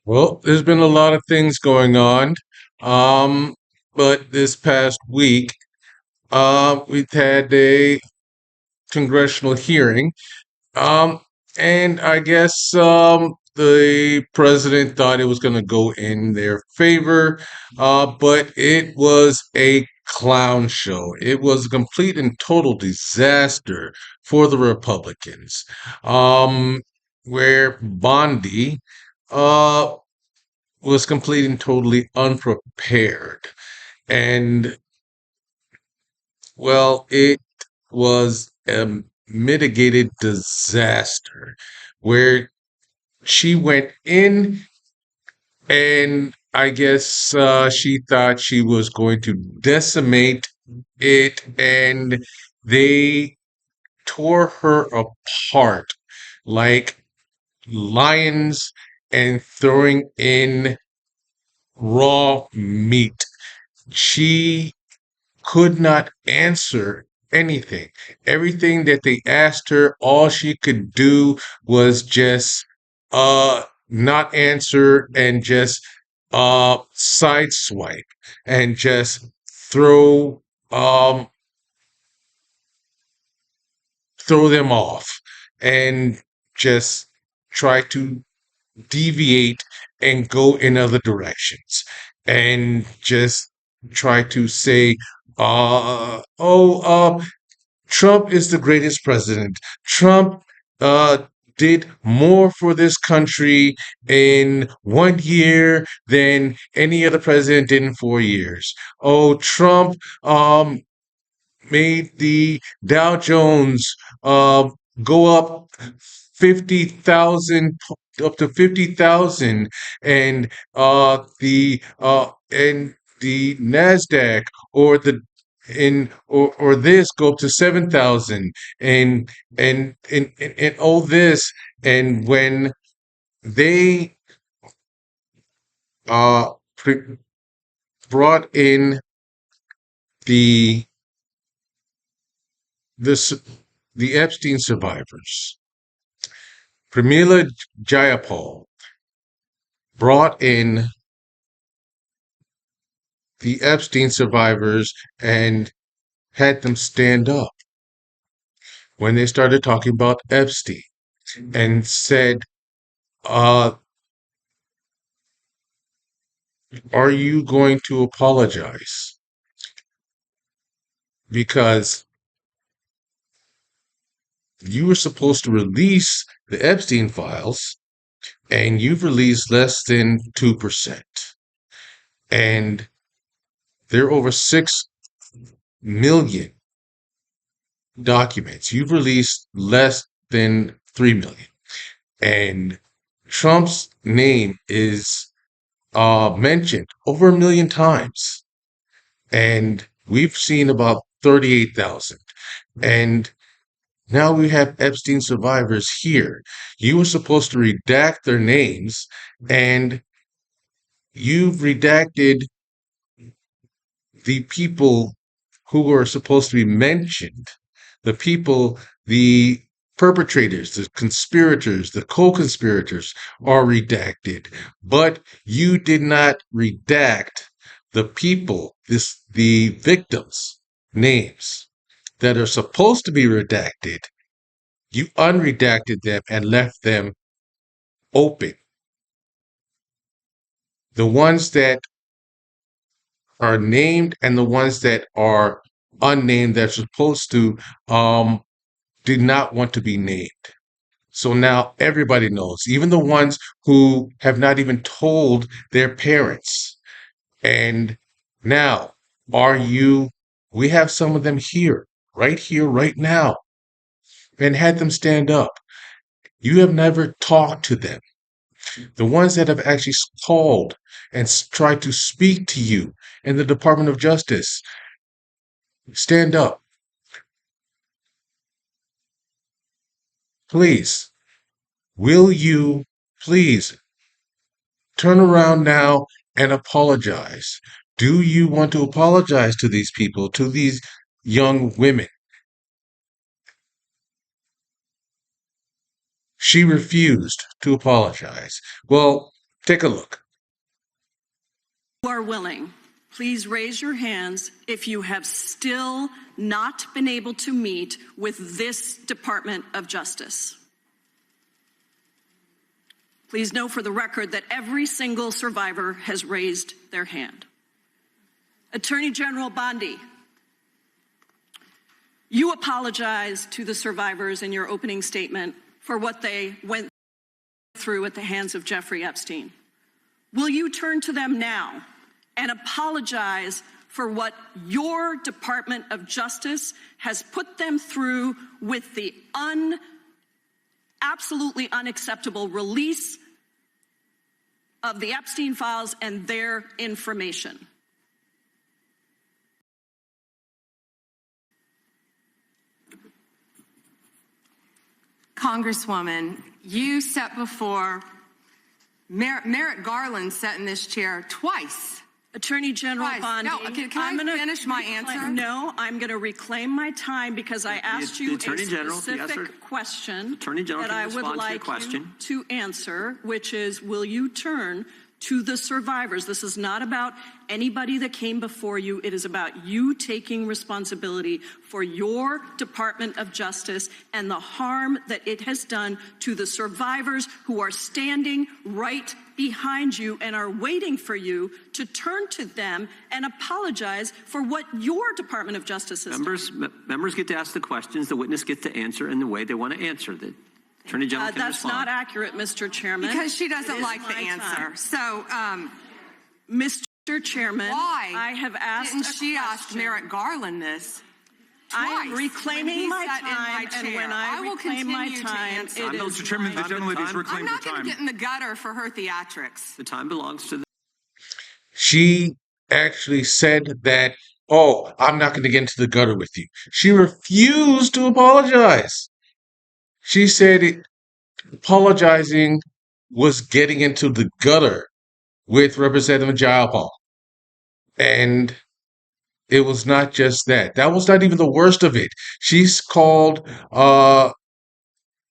Well, there's been a lot of things going on. Um, but this past week, we've had a congressional hearing. Um, and I guess the president thought it was going to go in their favor, but it was a clown show. It was a complete and total disaster for the Republicans, um, where Bondi uh, was completely and totally unprepared. And well, it was a mitigated disaster where she went in and I guess she thought she was going to decimate it, and they tore her apart like lions and throwing in raw meat. She could not answer anything. Everything that they asked her, all she could do was just not answer and just sideswipe and just throw um throw them off and just try to deviate and go in other directions and just try to say Trump is the greatest president. Trump uh, did more for this country in 1 year than any other president did in 4 years. Oh, Trump made the Dow Jones uh, go up 50,000 up to 50,000, and the Nasdaq or the in or this go up to 7,000, and all this. And when they uh pre- brought in the this the Epstein survivors, Pramila Jayapal brought in the Epstein survivors and had them stand up when they started talking about Epstein and said, uh, are you going to apologize? Because you were supposed to release the Epstein files and you've released less than 2%. And there are over 6 million documents. You've released less than 3 million. And Trump's name is mentioned over 1 million times. And we've seen about 38,000. And now we have Epstein survivors here. You were supposed to redact their names, and you've redacted the people who were supposed to be mentioned, the people, the perpetrators, the conspirators, the co-conspirators are redacted, but you did not redact the people, the victims' names that are supposed to be redacted. You unredacted them and left them open. The ones that are named and the ones that are unnamed that are supposed to um, did not want to be named. So now everybody knows, even the ones who have not even told their parents. And now, are you, we have some of them here, right now, and had them stand up. You have never talked to them. The ones that have actually called and tried to speak to you in the Department of Justice, stand up, please. Will you please turn around now and apologize? Do you want to apologize to these people, to these young women? She refused to apologize. Well, Take a look. Who are willing, please raise your hands if you have still not been able to meet with this Department of Justice. Please know for the record that every single survivor has raised their hand. Attorney General Bondi, you apologized to the survivors in your opening statement for what they went through at the hands of Jeffrey Epstein. Will you turn to them now and apologize for what your Department of Justice has put them through with the absolutely unacceptable release of the Epstein files and their information? Congresswoman, you sat before Merrick Garland sat in this chair twice. Attorney General Bondi, No, can I finish my answer? No, I'm going to reclaim my time because I asked you a specific question that I would like you to answer, which is, will you turn to the survivors? This is not about anybody that came before you. It is about you taking responsibility for your Department of Justice and the harm that it has done to the survivors who are standing right behind you and are waiting for you to turn to them and apologize for what your Department of Justice has done. Members get to ask the questions, the witness gets to answer in the way they want to answer. The Attorney General can That's respond. not accurate, Mr. Chairman. Because she doesn't like the answer. Time. So, Mr. Chairman, why I have asked didn't she ask Merrick Garland this? I am reclaiming my time, and when I reclaim my time, it is Mr. Chairman, the gentlelady has reclaimed her I'm not going time. to get in the gutter for her theatrics. The time belongs to the She actually said that, oh, I'm not going to get into the gutter with you. She refused to apologize. She said apologizing was getting into the gutter with Representative Jayapal. And it was not just that. That was not even the worst of it. She's called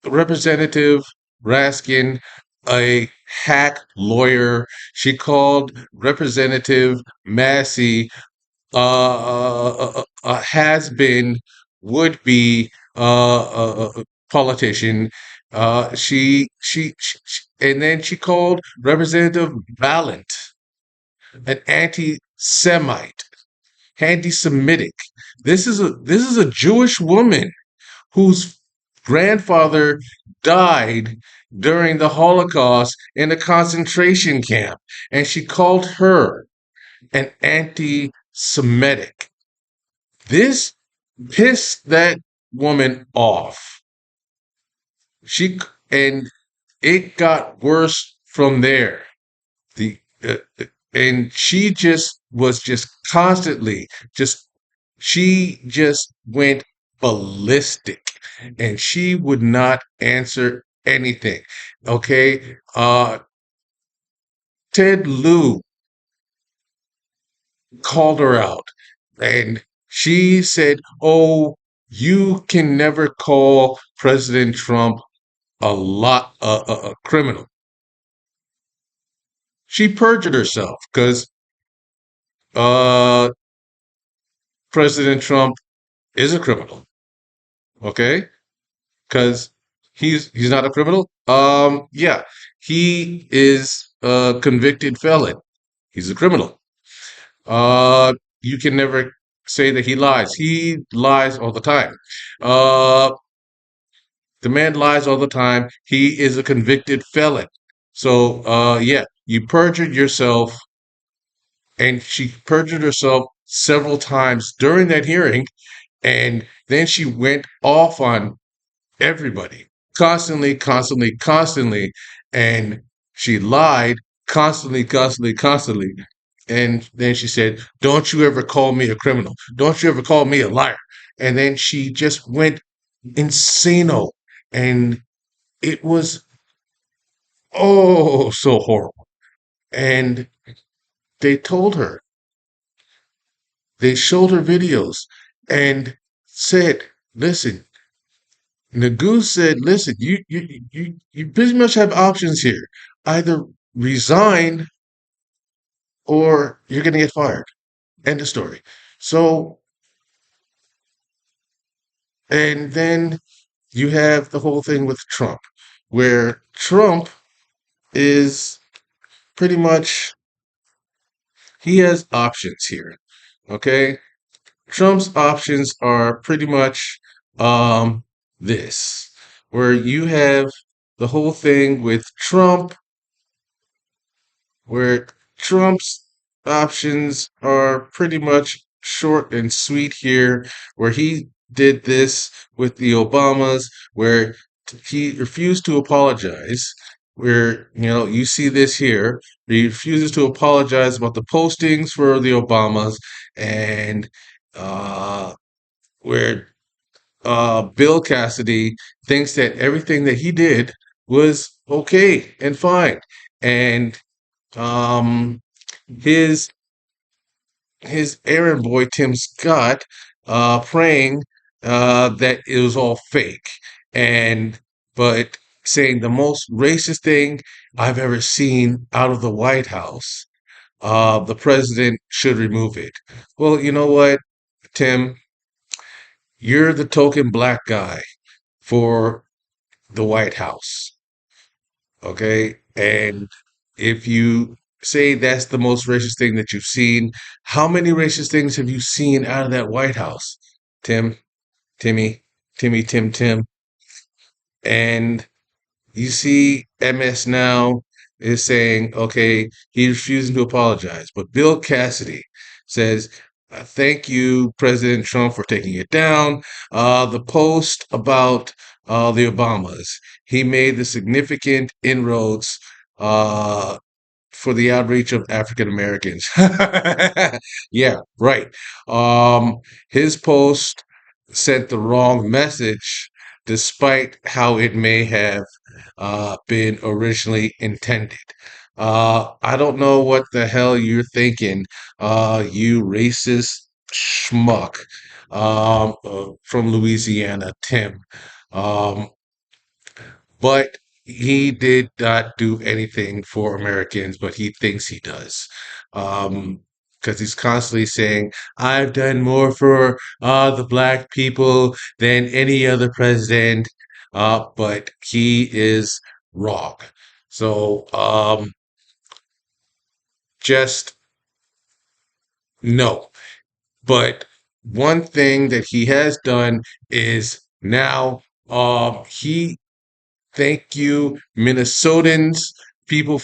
Representative Raskin a hack lawyer. She called Representative Massey a has-been, would-be politician. And then she called Representative Valent an anti-Semite, anti-Semitic. This is a Jewish woman whose grandfather died during the Holocaust in a concentration camp, and she called her an anti-Semitic. This pissed that woman off. And it got worse from there. And she was constantly she just went ballistic, and she would not answer anything. Okay, Ted Lieu called her out, and she said, "Oh, you can never call President Trump a criminal." She perjured herself because President Trump is a criminal. Okay, because he's not a criminal. Yeah, he is a convicted felon. He's a criminal. You can never say that he lies. He lies all the time. Uh, the man lies all the time. He is a convicted felon. So, yeah, you perjured yourself, and she perjured herself several times during that hearing, and then she went off on everybody constantly, constantly, constantly, and she lied constantly, constantly, constantly. And then she said, "Don't you ever call me a criminal. Don't you ever call me a liar." And then she just went insano. And it was, oh, so horrible. And they told her, they showed her videos and said, listen, Nagu said, listen, you pretty much have options here. Either resign or you're going to get fired. End of story. So, and then you have the whole thing with Trump, where Trump is pretty much, he has options here. Okay. Trump's options are pretty much this, where you have the whole thing with Trump, where Trump's options are pretty much short and sweet here, where he did this with the Obamas, where he refused to apologize. Where, you see this here, he refuses to apologize about the postings for the Obamas, and uh, where Bill Cassidy thinks that everything that he did was okay and fine. And um, his his errand boy Tim Scott praying that it was all fake, and but saying the most racist thing I've ever seen out of the White House. The president should remove it. Well, you know what, Tim, you're the token black guy for the White House. Okay. And if you say that's the most racist thing that you've seen, how many racist things have you seen out of that White House? Tim, Timmy, Timmy, Tim, Tim. And you see MS now is saying, okay, he's refusing to apologize. But Bill Cassidy says, thank you, President Trump, for taking it down. The post about the Obamas, he made the significant inroads for the outreach of African Americans. Yeah, right. Um, his post sent the wrong message, despite how it may have been originally intended. I don't know what the hell you're thinking, you racist schmuck from Louisiana, Tim. Um, but he did not do anything for Americans, but he thinks he does. Because he's constantly saying, I've done more for the black people than any other president, but he is wrong. So just no. But one thing that he has done is now he thank you, Minnesotans, people.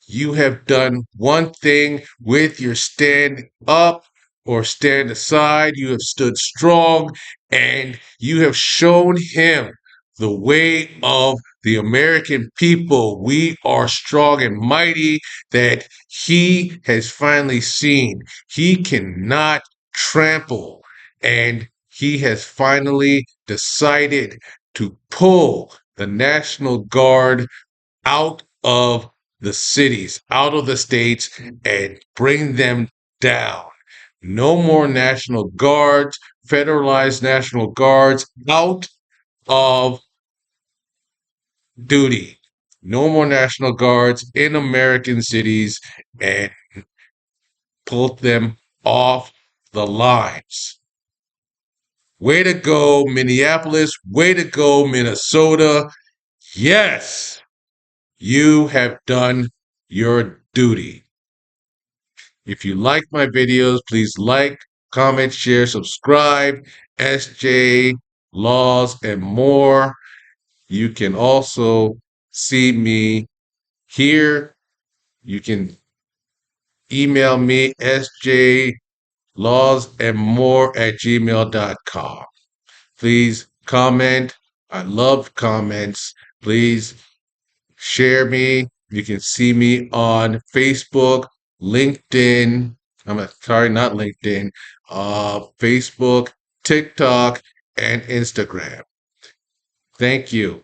You have done one thing with your stand up or stand aside. You have stood strong and you have shown him the way of the American people. We are strong and mighty that he has finally seen. He cannot trample, and he has finally decided to pull the National Guard out of the cities, out of the states, and bring them down. No more National Guards, federalized National Guards out of duty. No more National Guards in American cities, and pull them off the lines. Way to go, Minneapolis. Way to go, Minnesota. Yes, you have done your duty. If you like my videos, please like, comment, share, subscribe. SJ, Laws, and more. You can also see me here. You can email me, sjlawsandmore@gmail.com. Please comment. I love comments. Please share me. You can see me on Facebook, LinkedIn. Sorry, not LinkedIn. Facebook, TikTok, and Instagram. Thank you.